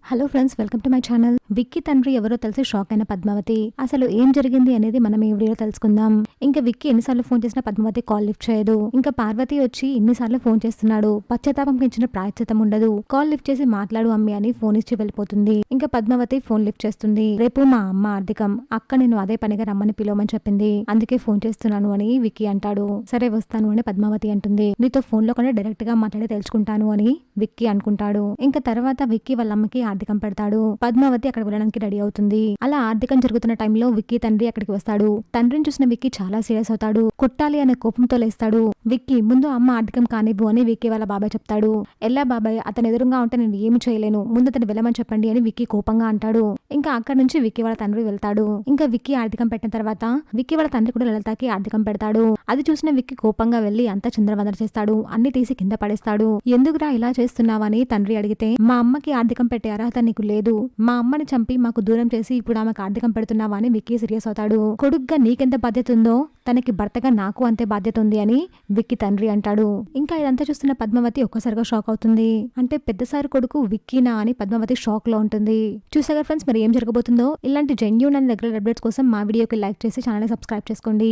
Hello friends, welcome to my channel. Vicky తండ్రి ఎవరో తెలిసి షాక్ అయిన పద్మావతి అసలు ఏం జరిగింది అనేది మనం ఈ వీడియోలో తెలుసుకుందాం. ఇంకా విక్కీ ఎన్నిసార్లు ఫోన్ చేసినా పద్మావతి కాల్ లిఫ్ట్ చేయదు. ఇంకా పార్వతి వచ్చి ఎన్నిసార్లు ఫోన్ చేస్తున్నాడు, పశ్చాత్తాపం పెంచిన ప్రాయశ్చితం ఉండదు. కాల్ లిఫ్ట్ చేసి మాట్లాడు అమ్మి అని ఫోన్ ఇచ్చి వెళ్ళిపోతుంది. ఇంకా పద్మావతి ఫోన్ లిఫ్ట్ చేస్తుంది. రేపు మా అమ్మ ఆర్థికం అక్క నేను అదే పనిగా రమ్మని పిలవమని చెప్పింది, అందుకే ఫోన్ చేస్తున్నాను అని విక్కీ అంటాడు. సరే వస్తాను అని పద్మావతి అంటుంది. నీతో ఫోన్ లో కూడా డైరెక్ట్ గా మాట్లాడి తెలుసుకుంటాను అని విక్కీ అనుకుంటాడు. ఇంకా తర్వాత విక్కీ వాళ్ళ అమ్మకి ఆర్థికం పెడతాడు. పద్మావతి అక్కడికి వెళ్ళడానికి రెడీ అవుతుంది. అలా ఆర్థికం జరుగుతున్న టైంలో విక్కీ తండ్రి అక్కడికి వస్తాడు. తండ్రిని చూసిన విక్కీ చాలా సీరియస్ అవుతాడు. కొట్టాలి అనే కోపంతో లేస్తాడు. విక్కీ ముందు అమ్మ ఆర్థికం కానివ్వు అని విక్కీ వాళ్ళ బాబాయ్ చెప్తాడు. ఎల్లా బాబాయ్, అతను ఎదురుగా ఉంటే నేను ఏమి చేయలేను, ముందు అతను వెళ్ళమని చెప్పండి అని విక్కీ కోపంగా అంటాడు. ఇంకా అక్కడి నుంచి విక్కీ వాళ్ళ తండ్రి వెళ్తాడు. ఇంకా విక్కీ ఆర్థికం పెట్టిన తర్వాత విక్కీ వాళ్ళ తండ్రి కూడా లలితకి ఆర్థికం పెడతాడు. అది చూసిన విక్కీ కోపంగా వెళ్లి అంతా చిందరవందర చేస్తాడు. అన్ని తీసి కింద పడేస్తాడు. ఎందుకురా ఇలా చేస్తున్నావని తండ్రి అడిగితే, మా అమ్మకి ఆర్థికం పెట్టే అర్హత నీకు లేదు, మా అమ్మని చంపి మాకు దూరం చేసి ఇప్పుడు ఆమెకు ఆర్థికం పెడుతున్నావా అని విక్కీ సీరియస్ అవుతాడు. కొడుగ్గా నీకెంత బాధ్యత ఉందో తనకి భర్తగా నాకు అంతే బాధ్యత ఉంది అని విక్కీ తండ్రి అంటాడు. ఇంకా ఇదంతా చూస్తున్న పద్మావతి ఒక్కసారిగా షాక్ అవుతుంది. అంటే పెద్దసారి కొడుకు విక్కీనా అని పద్మావతి షాక్ లో ఉంటుంది. చూసాగా ఫ్రెండ్స్, మరి ఏం జరగబోతుందో. ఇలాంటి జెన్యూన్ అండ్ రెగ్యులర్ అప్డేట్స్ కోసం మా వీడియోకి లైక్ చేసి ఛానల్ సబ్స్క్రైబ్ చేసుకోండి.